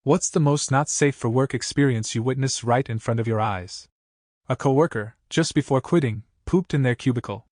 What's the most not safe for work experience you witness right in front of your eyes? A coworker, just before quitting, pooped in their cubicle.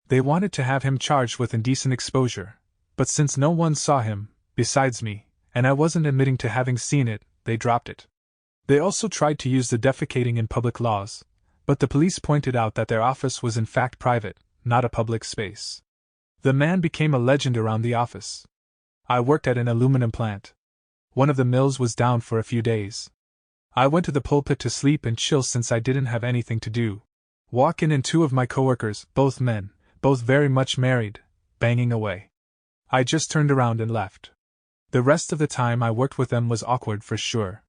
They wanted to have him charged with indecent exposure, but since no one saw him, besides me, and I wasn't admitting to having seen it, they dropped it. They also tried to use the defecating in public laws, but the police pointed out that their office was in fact private, not a public space. The man became a legend around the office. I worked at an aluminum plant. One of the mills was down for a few days. I went to the pulpit to sleep and chill since I didn't have anything to do. Walk in and two of my coworkers, both men, both very much married, banging away. I just turned around and left. The rest of the time I worked with them was awkward for sure.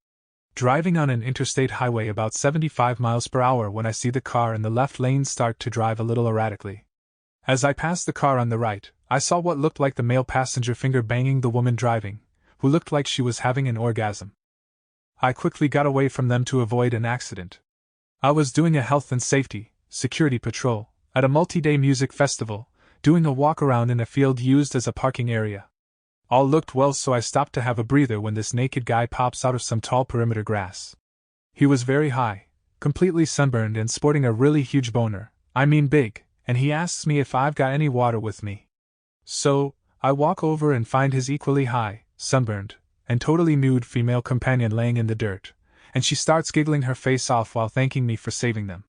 Driving on an interstate highway about 75 miles per hour when I see the car in the left lane start to drive a little erratically. As I passed the car on the right, I saw what looked like the male passenger finger banging the woman driving, who looked like she was having an orgasm. I quickly got away from them to avoid an accident. I was doing a health and safety, security patrol, at a multi-day music festival, doing a walk around in a field used as a parking area. All looked well, so I stopped to have a breather when this naked guy pops out of some tall perimeter grass. He was very high, completely sunburned and sporting a really huge boner, I mean big, and he asks me if I've got any water with me. So, I walk over and find his equally high, sunburned, and totally nude female companion laying in the dirt, and she starts giggling her face off while thanking me for saving them.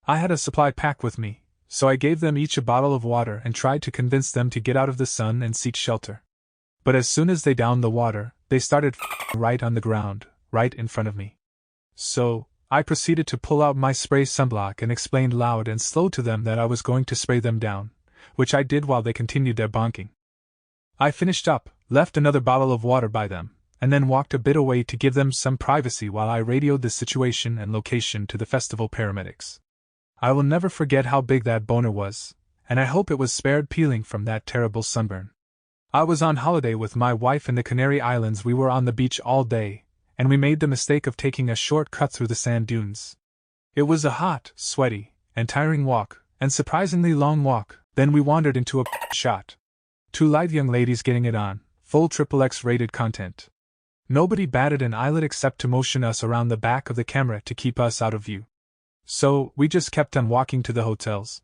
I had a supply pack with me, so I gave them each a bottle of water and tried to convince them to get out of the sun and seek shelter. But as soon as they downed the water, they started right on the ground, right in front of me. So, I proceeded to pull out my spray sunblock and explained loud and slow to them that I was going to spray them down, which I did while they continued their bonking. I finished up, left another bottle of water by them, and then walked a bit away to give them some privacy while I radioed the situation and location to the festival paramedics. I will never forget how big that boner was, and I hope it was spared peeling from that terrible sunburn. I was on holiday with my wife in the Canary Islands. We were on the beach all day, and we made the mistake of taking a short cut through the sand dunes. It was a hot, sweaty, and tiring walk, and surprisingly long walk. Then we wandered into a shot. Two light young ladies getting it on, full XXX rated content. Nobody batted an eyelid except to motion us around the back of the camera to keep us out of view. So, we just kept on walking to the hotels.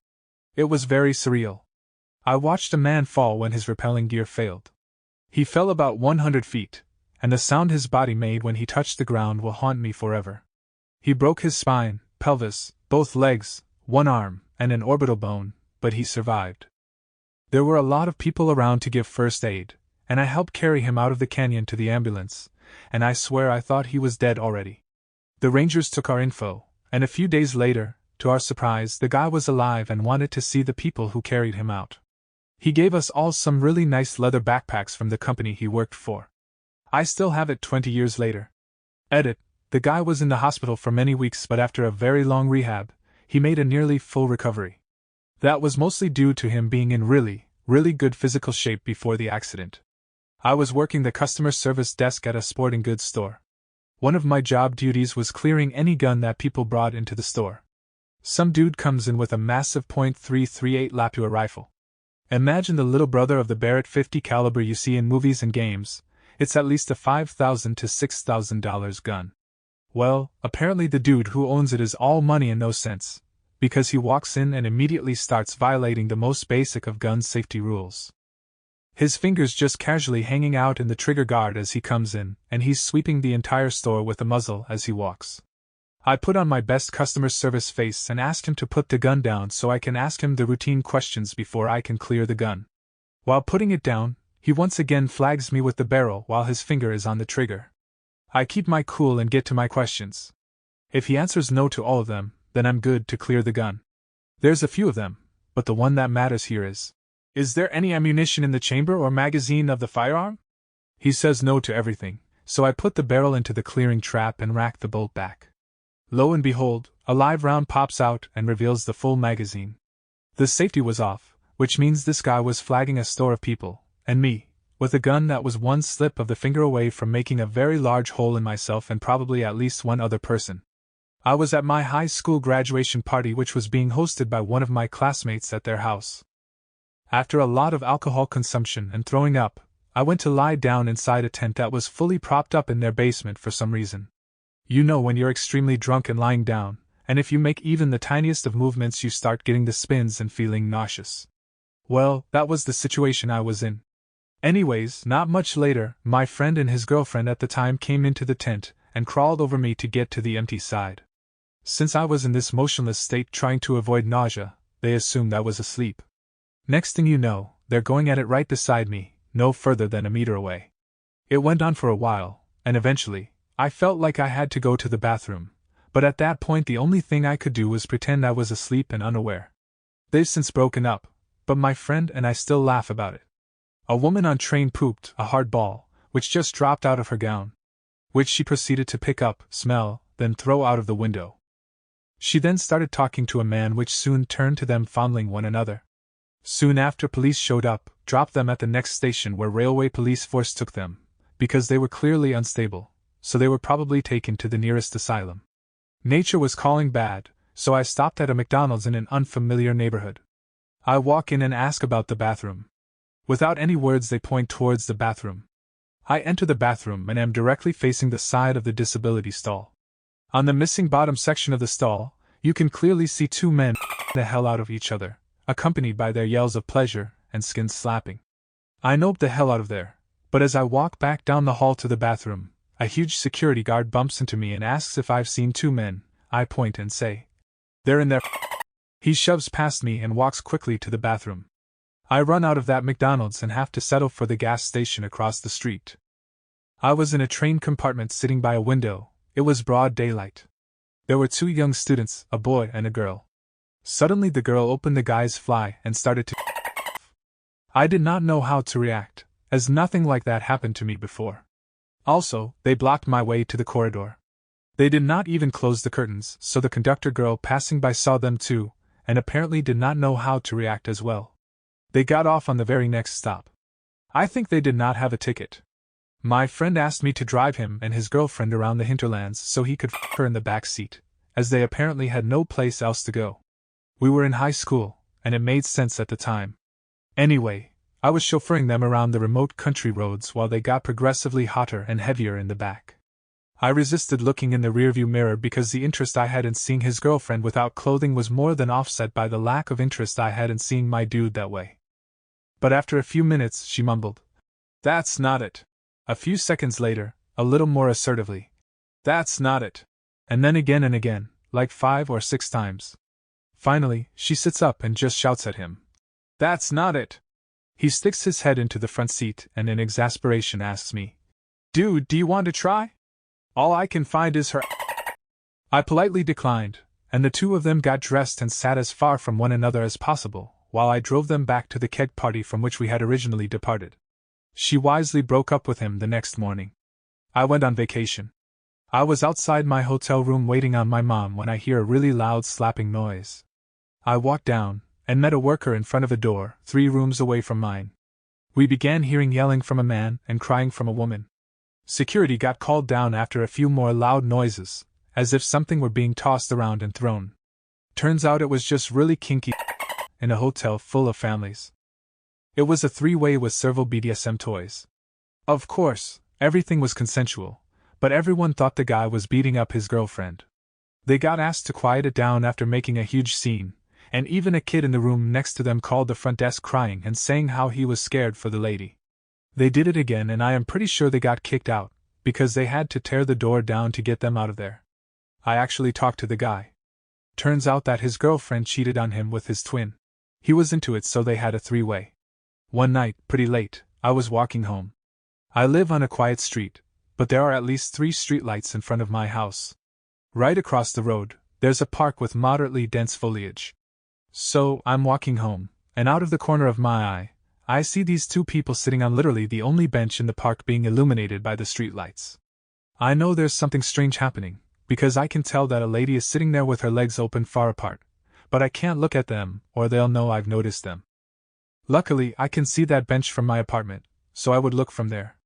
It was very surreal. I watched a man fall when his rappelling gear failed. He fell about 100 feet, and the sound his body made when he touched the ground will haunt me forever. He broke his spine, pelvis, both legs, one arm, and an orbital bone, but he survived. There were a lot of people around to give first aid, and I helped carry him out of the canyon to the ambulance, and I swear I thought he was dead already. The rangers took our info, and a few days later, to our surprise, the guy was alive and wanted to see the people who carried him out. He gave us all some really nice leather backpacks from the company he worked for. I still have it 20 years later. Edit: the guy was in the hospital for many weeks, but after a very long rehab, he made a nearly full recovery. That was mostly due to him being in really, really good physical shape before the accident. I was working the customer service desk at a sporting goods store. One of my job duties was clearing any gun that people brought into the store. Some dude comes in with a massive .338 Lapua rifle. Imagine the little brother of the Barrett 50 caliber you see in movies and games. It's at least a $5,000 to $6,000 gun. Well, apparently the dude who owns it is all money and no sense, because he walks in and immediately starts violating the most basic of gun safety rules. His fingers just casually hanging out in the trigger guard as he comes in, and he's sweeping the entire store with a muzzle as he walks. I put on my best customer service face and asked him to put the gun down so I can ask him the routine questions before I can clear the gun. While putting it down, he once again flags me with the barrel while his finger is on the trigger. I keep my cool and get to my questions. If he answers no to all of them, then I'm good to clear the gun. There's a few of them, but the one that matters here is there any ammunition in the chamber or magazine of the firearm? He says no to everything, so I put the barrel into the clearing trap and rack the bolt back. Lo and behold, a live round pops out and reveals the full magazine. The safety was off, which means this guy was flagging a store of people, and me, with a gun that was one slip of the finger away from making a very large hole in myself and probably at least one other person. I was at my high school graduation party, which was being hosted by one of my classmates at their house. After a lot of alcohol consumption and throwing up, I went to lie down inside a tent that was fully propped up in their basement for some reason. You know when you're extremely drunk and lying down, and if you make even the tiniest of movements you start getting the spins and feeling nauseous. Well, that was the situation I was in. Anyways, not much later, my friend and his girlfriend at the time came into the tent and crawled over me to get to the empty side. Since I was in this motionless state trying to avoid nausea, they assumed I was asleep. Next thing you know, they're going at it right beside me, no further than a meter away. It went on for a while, and eventually, I felt like I had to go to the bathroom, but at that point the only thing I could do was pretend I was asleep and unaware. They've since broken up, but my friend and I still laugh about it. A woman on train pooped a hard ball, which just dropped out of her gown, which she proceeded to pick up, smell, then throw out of the window. She then started talking to a man, which soon turned to them fondling one another. Soon after, police showed up, dropped them at the next station where railway police force took them, because they were clearly unstable, so they were probably taken to the nearest asylum. Nature was calling bad, so I stopped at a McDonald's in an unfamiliar neighborhood. I walk in and ask about the bathroom. Without any words they point towards the bathroom. I enter the bathroom and am directly facing the side of the disability stall. On the missing bottom section of the stall, you can clearly see two men the hell out of each other, accompanied by their yells of pleasure and skin slapping. I nope the hell out of there, but as I walk back down the hall to the bathroom, a huge security guard bumps into me and asks if I've seen two men. I point and say, "They're in there." He shoves past me and walks quickly to the bathroom. I run out of that McDonald's and have to settle for the gas station across the street. I was in a train compartment sitting by a window. It was broad daylight. There were two young students, a boy and a girl. Suddenly the girl opened the guy's fly and started to I did not know how to react, as nothing like that happened to me before. Also, they blocked my way to the corridor. They did not even close the curtains, so the conductor girl passing by saw them too, and apparently did not know how to react as well. They got off on the very next stop. I think they did not have a ticket. My friend asked me to drive him and his girlfriend around the hinterlands so he could f her in the back seat, as they apparently had no place else to go. We were in high school, and it made sense at the time. Anyway, I was chauffeuring them around the remote country roads while they got progressively hotter and heavier in the back. I resisted looking in the rearview mirror because the interest I had in seeing his girlfriend without clothing was more than offset by the lack of interest I had in seeing my dude that way. But after a few minutes, she mumbled, "That's not it." A few seconds later, a little more assertively, "That's not it." And then again, like 5 or 6 times. Finally, she sits up and just shouts at him, "That's not it." He sticks his head into the front seat and in exasperation asks me, "Dude, do you want to try? All I can find is her." I politely declined, and the two of them got dressed and sat as far from one another as possible, while I drove them back to the keg party from which we had originally departed. She wisely broke up with him the next morning. I went on vacation. I was outside my hotel room waiting on my mom when I hear a really loud slapping noise. I walked down, and met a worker in front of a door, 3 rooms away from mine. We began hearing yelling from a man and crying from a woman. Security got called down after a few more loud noises, as if something were being tossed around and thrown. Turns out it was just really kinky in a hotel full of families. It was a 3-way with several BDSM toys. Of course, everything was consensual, but everyone thought the guy was beating up his girlfriend. They got asked to quiet it down after making a huge scene, and even a kid in the room next to them called the front desk crying and saying how he was scared for the lady. They did it again, and I am pretty sure they got kicked out, because they had to tear the door down to get them out of there. I actually talked to the guy. Turns out that his girlfriend cheated on him with his twin. He was into it, so they had a 3-way. One night, pretty late, I was walking home. I live on a quiet street, but there are at least 3 streetlights in front of my house. Right across the road, there's a park with moderately dense foliage. So, I'm walking home, and out of the corner of my eye, I see these 2 people sitting on literally the only bench in the park being illuminated by the streetlights. I know there's something strange happening, because I can tell that a lady is sitting there with her legs open far apart, but I can't look at them, or they'll know I've noticed them. Luckily, I can see that bench from my apartment, so I would look from there.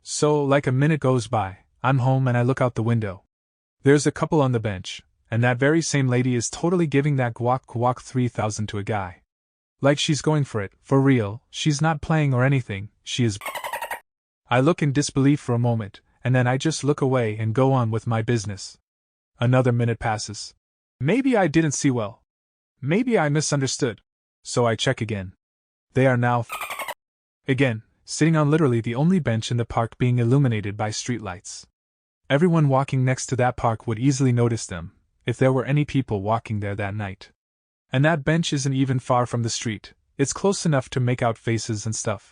So, like a minute goes by, I'm home and I look out the window. There's a couple on the bench, and that very same lady is totally giving that guac 3000 to a guy. Like she's going for it, for real, she's not playing or anything, she is. I look in disbelief for a moment, and then I just look away and go on with my business. Another minute passes. Maybe I didn't see well. Maybe I misunderstood. So I check again. They are now again, sitting on literally the only bench in the park being illuminated by streetlights. Everyone walking next to that park would easily notice them, if there were any people walking there that night. And that bench isn't even far from the street, it's close enough to make out faces and stuff.